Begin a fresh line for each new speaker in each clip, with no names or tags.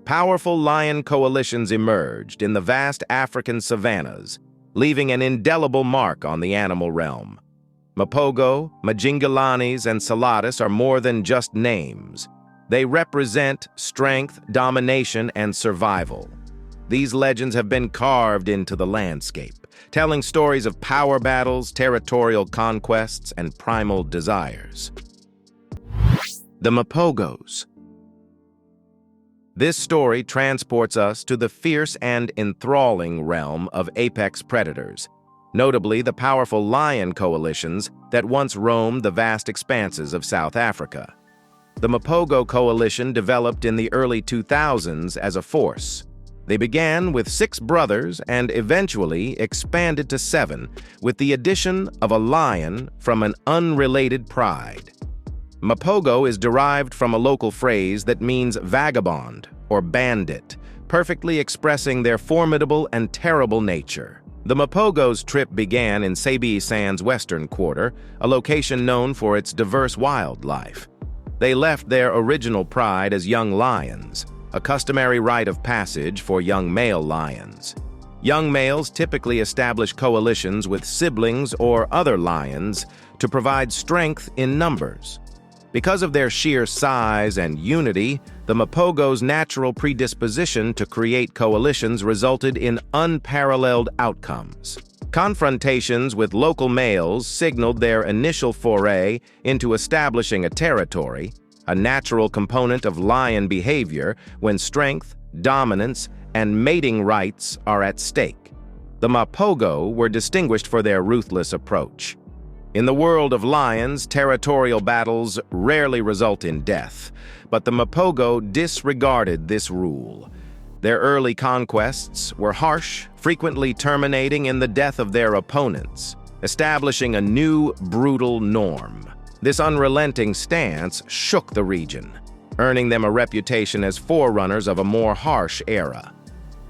powerful lion coalitions emerged in the vast African savannas, leaving an indelible mark on the animal realm. Mapogo, Majingilanes, and Selatis are more than just names. They represent strength, domination, and survival. These legends have been carved into the landscape, telling stories of power battles, territorial conquests, and primal desires. The Mapogos. This story transports us to the fierce and enthralling realm of apex predators, notably the powerful lion coalitions that once roamed the vast expanses of South Africa. The Mapogo coalition developed in the early 2000s as a force. They began with 6 brothers and eventually expanded to 7, with the addition of a lion from an unrelated pride. Mapogo is derived from a local phrase that means vagabond or bandit, perfectly expressing their formidable and terrible nature. The Mapogos' trip began in Sabi-San's western quarter, a location known for its diverse wildlife. They left their original pride as young lions, a customary rite of passage for young male lions. Young males typically establish coalitions with siblings or other lions to provide strength in numbers. Because of their sheer size and unity, the Mapogos' natural predisposition to create coalitions resulted in unparalleled outcomes. Confrontations with local males signaled their initial foray into establishing a territory, a natural component of lion behavior when strength, dominance, and mating rights are at stake. The Mapogo were distinguished for their ruthless approach. In the world of lions, territorial battles rarely result in death, but the Mapogo disregarded this rule. Their early conquests were harsh, frequently terminating in the death of their opponents, establishing a new, brutal norm. This unrelenting stance shook the region, earning them a reputation as forerunners of a more harsh era.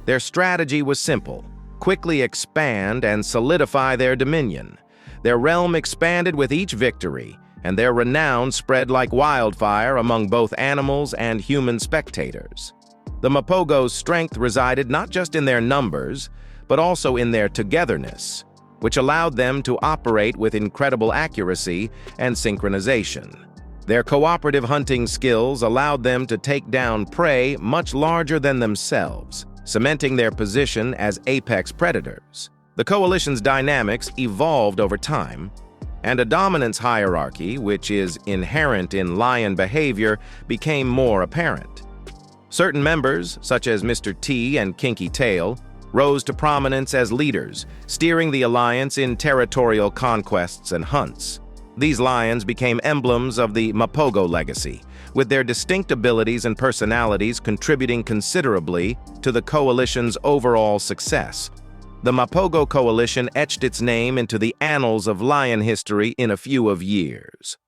Their strategy was simple: quickly expand and solidify their dominion. Their realm expanded with each victory, and their renown spread like wildfire among both animals and human spectators. The Mapogos' strength resided not just in their numbers, but also in their togetherness, which allowed them to operate with incredible accuracy and synchronization. Their cooperative hunting skills allowed them to take down prey much larger than themselves, cementing their position as apex predators. The coalition's dynamics evolved over time, and a dominance hierarchy, which is inherent in lion behavior, became more apparent. Certain members, such as Mr. T and Kinky Tail, rose to prominence as leaders, steering the alliance in territorial conquests and hunts. These lions became emblems of the Mapogo legacy, with their distinct abilities and personalities contributing considerably to the coalition's overall success. The Mapogo coalition etched its name into the annals of lion history in a few years.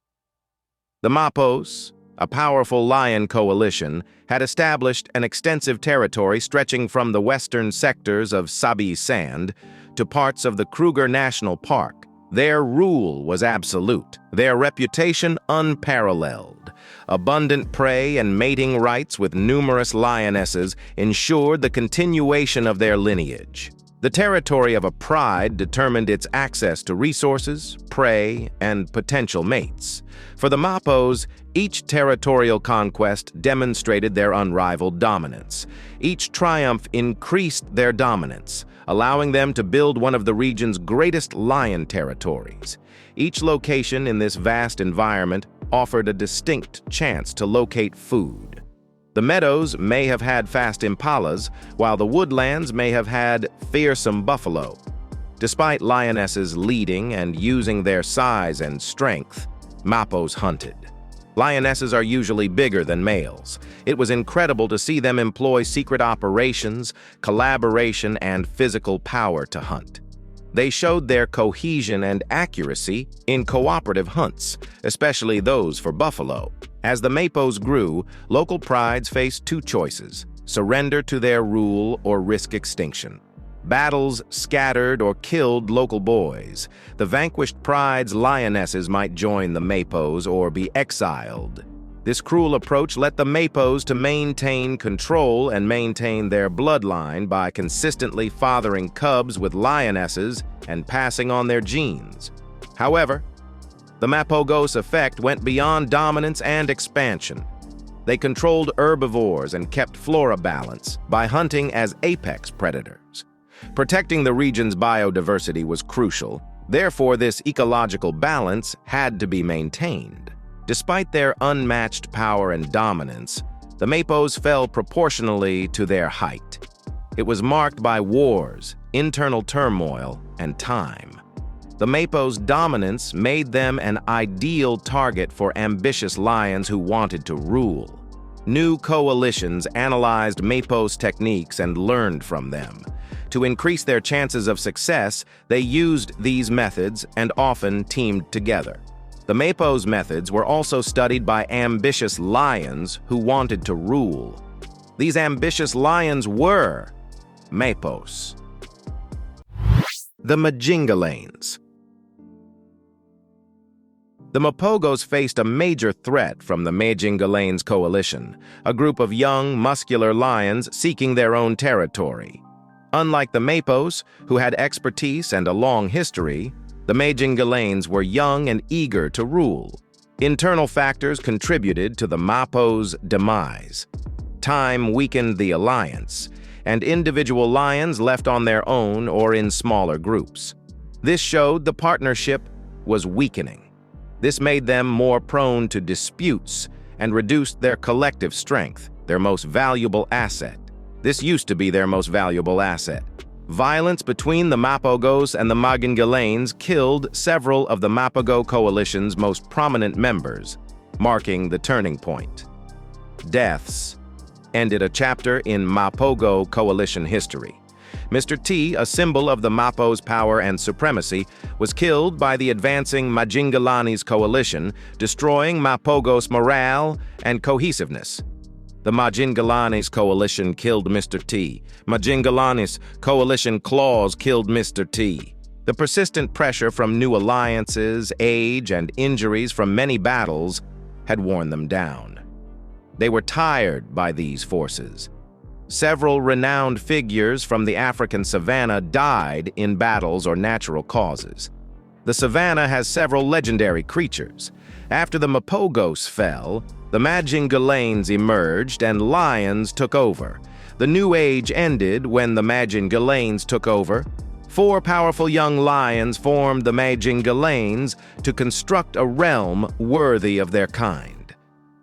The Mapos, a powerful lion coalition, had established an extensive territory stretching from the western sectors of Sabi-San to parts of the Kruger National Park. Their rule was absolute, their reputation unparalleled. Abundant prey and mating rights with numerous lionesses ensured the continuation of their lineage. The territory of a pride determined its access to resources, prey, and potential mates. For the Mapos, each territorial conquest demonstrated their unrivaled dominance. Each triumph increased their dominance, allowing them to build one of the region's greatest lion territories. Each location in this vast environment offered a distinct chance to locate food. The meadows may have had fast impalas, while the woodlands may have had fearsome buffalo. Despite lionesses leading and using their size and strength, Mapos hunted. Lionesses are usually bigger than males. It was incredible to see them employ secret operations, collaboration, and physical power to hunt. They showed their cohesion and accuracy in cooperative hunts, especially those for buffalo. As the Mapos grew, local prides faced 2 choices: surrender to their rule or risk extinction. Battles scattered or killed local boys. The vanquished pride's lionesses might join the Mapos or be exiled. This cruel approach let the Mapos to maintain control and maintain their bloodline by consistently fathering cubs with lionesses and passing on their genes. However, the Mapogos effect went beyond dominance and expansion. They controlled herbivores and kept flora balance by hunting as apex predators. Protecting the region's biodiversity was crucial. Therefore, this ecological balance had to be maintained. Despite their unmatched power and dominance, the Mapos fell proportionally to their height. It was marked by wars, internal turmoil, and time. The Mapos' dominance made them an ideal target for ambitious lions who wanted to rule. New coalitions analyzed Mapos techniques and learned from them. To increase their chances of success, they used these methods and often teamed together. The Mapos methods were also studied by ambitious lions who wanted to rule. These ambitious lions were Mapos. The Majingilanes. The Mapogos faced a major threat from the Majingilanes coalition, a group of young, muscular lions seeking their own territory. Unlike the Mapos, who had expertise and a long history, the Majingilanes were young and eager to rule. Internal factors contributed to the Mapos' demise. Time weakened the alliance, and individual lions left on their own or in smaller groups. This showed the partnership was weakening. This made them more prone to disputes and reduced their collective strength, their most valuable asset. This used to be their most valuable asset. Violence between the Mapogos and the Majingilanes killed several of the Mapogo coalition's most prominent members, marking the turning point. Deaths ended a chapter in Mapogo coalition history. Mr. T, a symbol of the Mapos' power and supremacy, was killed by the advancing Majingilanes coalition, destroying Mapogos' morale and cohesiveness. The Majingilanes coalition killed Mr. T. Majingilanes coalition claws killed Mr. T. The persistent pressure from new alliances, age, and injuries from many battles had worn them down. They were tired by these forces. Several renowned figures from the African savanna died in battles or natural causes. The savanna has several legendary creatures. After the Mapogos fell, the Majingilanes emerged and lions took over. The New Age ended when the Majingilanes took over. 4 powerful young lions formed the Majingilanes to construct a realm worthy of their kind.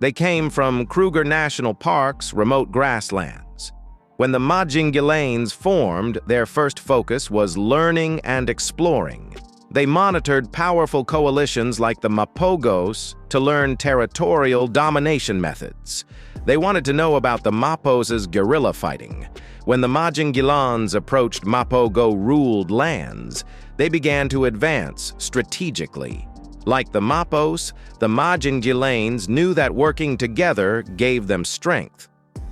They came from Kruger National Park's remote grasslands. When the Majingilanes formed, their first focus was learning and exploring. They monitored powerful coalitions like the Mapogos to learn territorial domination methods. They wanted to know about the Mapos' guerrilla fighting. When the Majingilanes approached Mapogo-ruled lands, they began to advance strategically. Like the Mapos, the Majingilanes knew that working together gave them strength.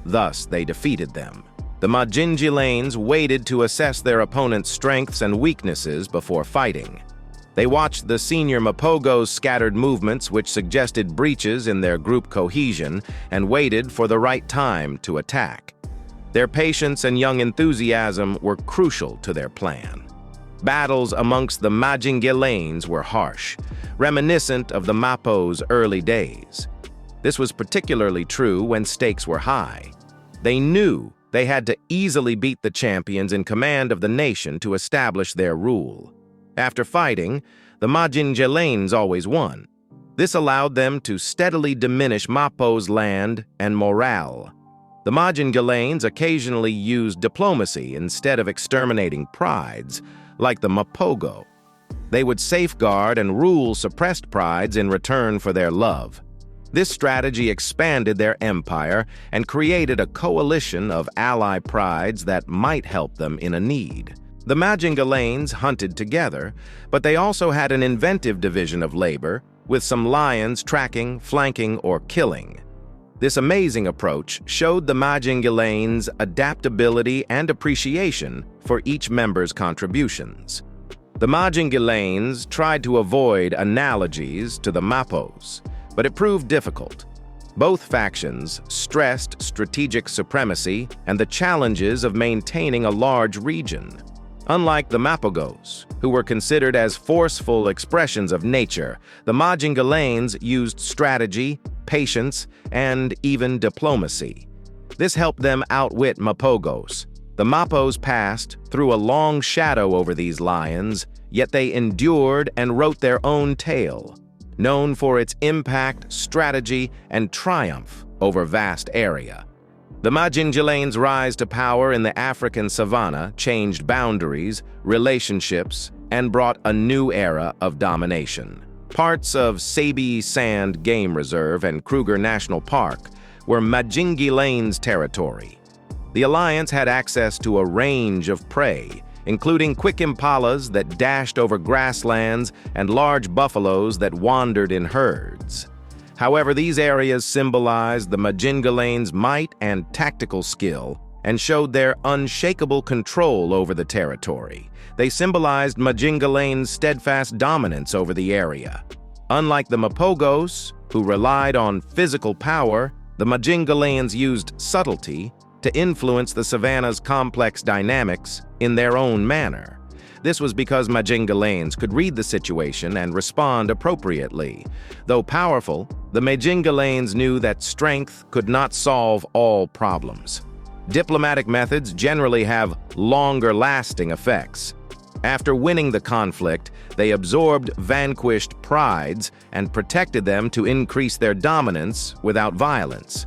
Thus, they defeated them. The Majingilanes waited to assess their opponent's strengths and weaknesses before fighting. They watched the senior Mapogos' scattered movements, which suggested breaches in their group cohesion, and waited for the right time to attack. Their patience and young enthusiasm were crucial to their plan. Battles amongst the Majingilanes were harsh, reminiscent of the Mapos' early days. This was particularly true when stakes were high. They knew they had to easily beat the champions in command of the nation to establish their rule. After fighting, the Majingilanes always won. This allowed them to steadily diminish Mapos' land and morale. The Majingilanes occasionally used diplomacy instead of exterminating prides, like the Mapogo. They would safeguard and rule suppressed prides in return for their love. This strategy expanded their empire and created a coalition of ally prides that might help them in a need. The Majingilanes hunted together, but they also had an inventive division of labor, with some lions tracking, flanking, or killing. This amazing approach showed the Majingilanes adaptability and appreciation for each member's contributions. The Majingilanes tried to avoid analogies to the Mapos, but it proved difficult. Both factions stressed strategic supremacy and the challenges of maintaining a large region. Unlike the Mapogos, who were considered as forceful expressions of nature, the Majingilanes used strategy, patience, and even diplomacy. This helped them outwit Mapogos. The Mapos passed through a long shadow over these lions, yet they endured and wrote their own tale, known for its impact, strategy, and triumph over vast area. The Majingilanes' rise to power in the African savanna changed boundaries, relationships, and brought a new era of domination. Parts of Sabi Sand Game Reserve and Kruger National Park were Majingilanes' territory. The Alliance had access to a range of prey, including quick impalas that dashed over grasslands and large buffaloes that wandered in herds. However, these areas symbolized the Majingilanes' might and tactical skill and showed their unshakable control over the territory. They symbolized Majingilanes' steadfast dominance over the area. Unlike the Mapogos, who relied on physical power, the Majingilanes used subtlety to influence the savanna's complex dynamics in their own manner. This was because Majingilanes could read the situation and respond appropriately. Though powerful, the Majingilanes knew that strength could not solve all problems. Diplomatic methods generally have longer-lasting effects. After winning the conflict, they absorbed vanquished prides and protected them to increase their dominance without violence.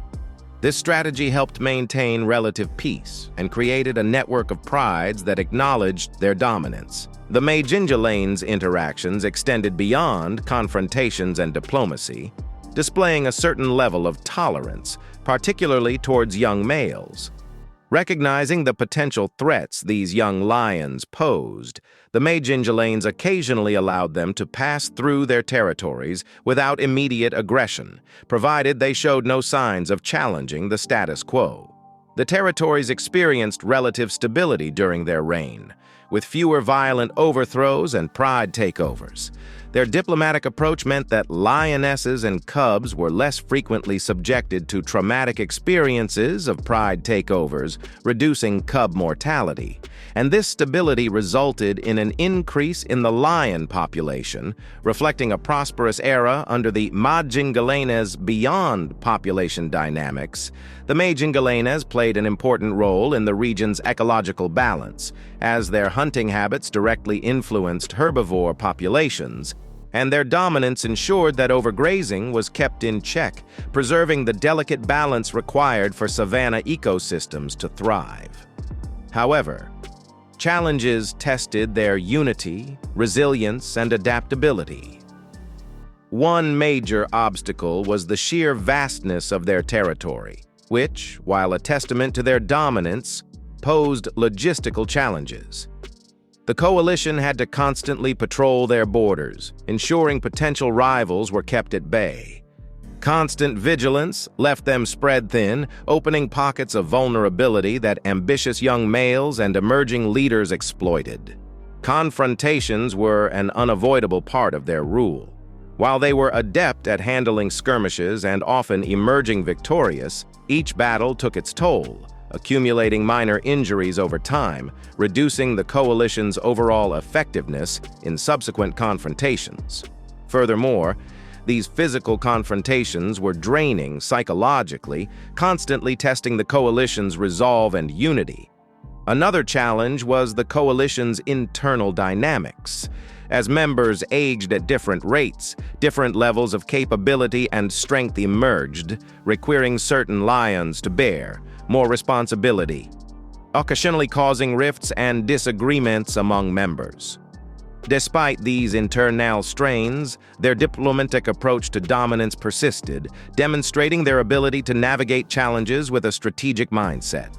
This strategy helped maintain relative peace and created a network of prides that acknowledged their dominance. The Majingilanes' interactions extended beyond confrontations and diplomacy, displaying a certain level of tolerance, particularly towards young males. Recognizing the potential threats these young lions posed, the Majingilanes occasionally allowed them to pass through their territories without immediate aggression, provided they showed no signs of challenging the status quo. The territories experienced relative stability during their reign, with fewer violent overthrows and pride takeovers. Their diplomatic approach meant that lionesses and cubs were less frequently subjected to traumatic experiences of pride takeovers, reducing cub mortality. And this stability resulted in an increase in the lion population, reflecting a prosperous era under the Majingilanes. Beyond population dynamics, the Majingilanes played an important role in the region's ecological balance, as their hunting habits directly influenced herbivore populations, and their dominance ensured that overgrazing was kept in check, preserving the delicate balance required for savanna ecosystems to thrive. However, challenges tested their unity, resilience, and adaptability. One major obstacle was the sheer vastness of their territory, which, while a testament to their dominance, posed logistical challenges. The coalition had to constantly patrol their borders, ensuring potential rivals were kept at bay. Constant vigilance left them spread thin, opening pockets of vulnerability that ambitious young males and emerging leaders exploited. Confrontations were an unavoidable part of their rule. While they were adept at handling skirmishes and often emerging victorious, each battle took its toll, accumulating minor injuries over time, reducing the coalition's overall effectiveness in subsequent confrontations. Furthermore, these physical confrontations were draining psychologically, constantly testing the coalition's resolve and unity. Another challenge was the coalition's internal dynamics. As members aged at different rates, different levels of capability and strength emerged, requiring certain lions to bear more responsibility, occasionally causing rifts and disagreements among members. Despite these internal strains, their diplomatic approach to dominance persisted, demonstrating their ability to navigate challenges with a strategic mindset.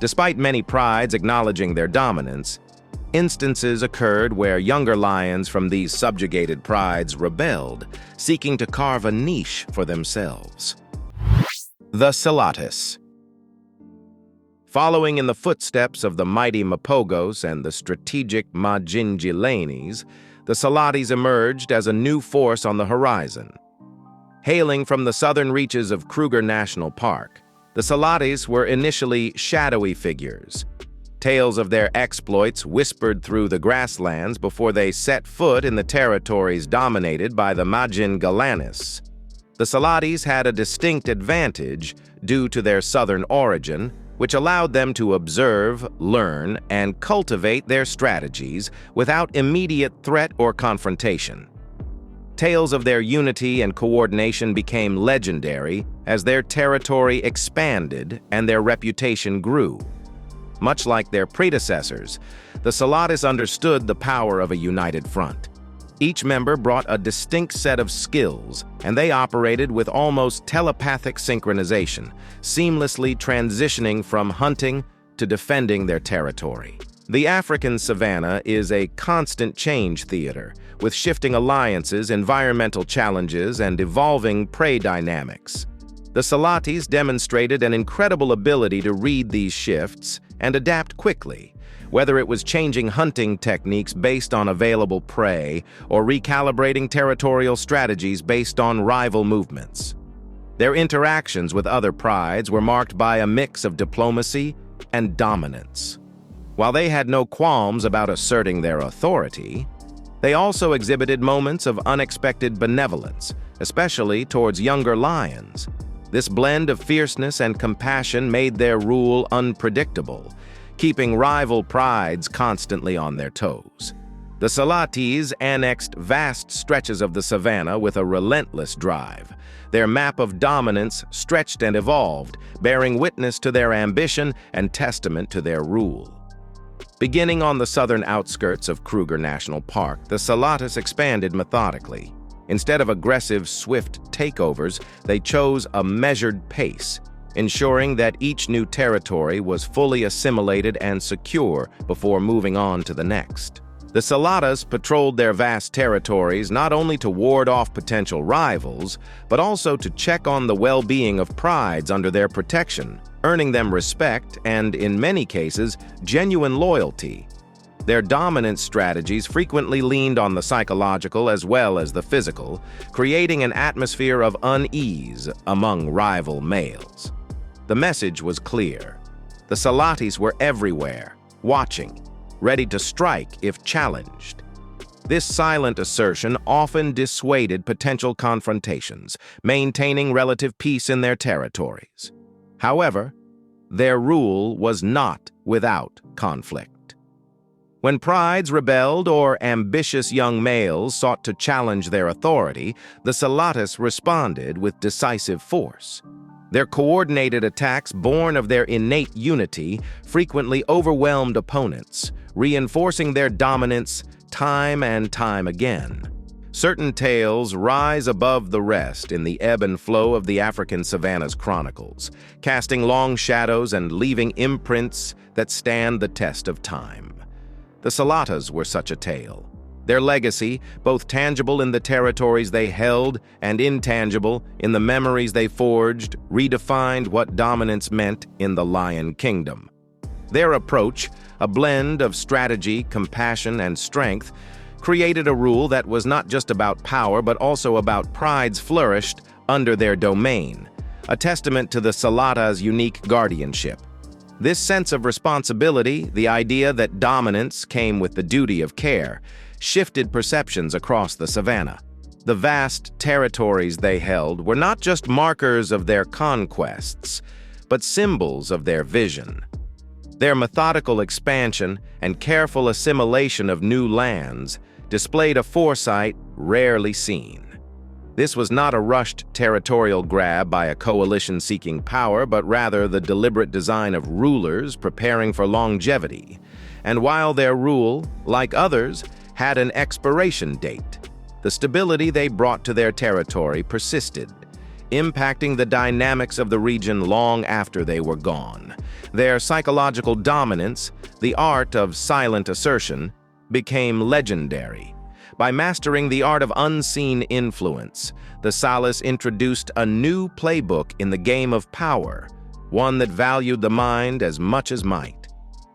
Despite many prides acknowledging their dominance, instances occurred where younger lions from these subjugated prides rebelled, seeking to carve a niche for themselves. The Selatis. Following in the footsteps of the mighty Mapogos and the strategic Majingilanes, the Selatis emerged as a new force on the horizon. Hailing from the southern reaches of Kruger National Park, the Selatis were initially shadowy figures. Tales of their exploits whispered through the grasslands before they set foot in the territories dominated by the Majingilanes. The Selatis had a distinct advantage due to their southern origin, which allowed them to observe, learn, and cultivate their strategies without immediate threat or confrontation. Tales of their unity and coordination became legendary as their territory expanded and their reputation grew. Much like their predecessors, the Selatis understood the power of a united front. Each member brought a distinct set of skills, and they operated with almost telepathic synchronization, seamlessly transitioning from hunting to defending their territory. The African savanna is a constant change theater, with shifting alliances, environmental challenges, and evolving prey dynamics. The Selatis demonstrated an incredible ability to read these shifts and adapt quickly, whether it was changing hunting techniques based on available prey or recalibrating territorial strategies based on rival movements. Their interactions with other prides were marked by a mix of diplomacy and dominance. While they had no qualms about asserting their authority, they also exhibited moments of unexpected benevolence, especially towards younger lions. This blend of fierceness and compassion made their rule unpredictable, keeping rival prides constantly on their toes. The Selatis annexed vast stretches of the savanna with a relentless drive. Their map of dominance stretched and evolved, bearing witness to their ambition and testament to their rule. Beginning on the southern outskirts of Kruger National Park, the Selatis expanded methodically. Instead of aggressive, swift takeovers, they chose a measured pace, ensuring that each new territory was fully assimilated and secure before moving on to the next. The Selatis patrolled their vast territories not only to ward off potential rivals, but also to check on the well-being of prides under their protection, earning them respect and, in many cases, genuine loyalty. Their dominance strategies frequently leaned on the psychological as well as the physical, creating an atmosphere of unease among rival males. The message was clear. The Selatis were everywhere, watching, ready to strike if challenged. This silent assertion often dissuaded potential confrontations, maintaining relative peace in their territories. However, their rule was not without conflict. When prides rebelled or ambitious young males sought to challenge their authority, the Selatis responded with decisive force. Their coordinated attacks, born of their innate unity, frequently overwhelmed opponents, reinforcing their dominance time and time again. Certain tales rise above the rest in the ebb and flow of the African savanna's chronicles, casting long shadows and leaving imprints that stand the test of time. The Selatis were such a tale. Their legacy, both tangible in the territories they held and intangible in the memories they forged, redefined what dominance meant in the Lion Kingdom. Their approach, a blend of strategy, compassion, and strength, created a rule that was not just about power but also about prides flourished under their domain, a testament to the Selatis' unique guardianship. This sense of responsibility, the idea that dominance came with the duty of care, shifted perceptions across the savanna. The vast territories they held were not just markers of their conquests, but symbols of their vision. Their methodical expansion and careful assimilation of new lands displayed a foresight rarely seen. This was not a rushed territorial grab by a coalition seeking power, but rather the deliberate design of rulers preparing for longevity. And while their rule, like others, had an expiration date, the stability they brought to their territory persisted, impacting the dynamics of the region long after they were gone. Their psychological dominance, the art of silent assertion, became legendary. By mastering the art of unseen influence, the Selatis introduced a new playbook in the game of power, one that valued the mind as much as might.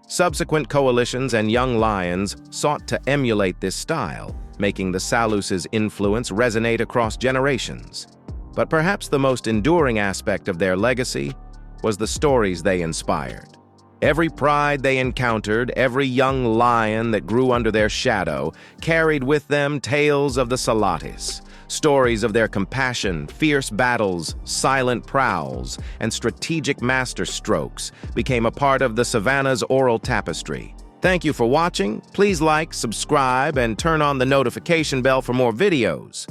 Subsequent coalitions and young lions sought to emulate this style, making the Selatis' influence resonate across generations. But perhaps the most enduring aspect of their legacy was the stories they inspired. Every pride they encountered, every young lion that grew under their shadow, carried with them tales of the Selatis, stories of their compassion, fierce battles, silent prowls, and strategic masterstrokes became a part of the savannah's oral tapestry. Thank you for watching. Please like, subscribe, and turn on the notification bell for more videos.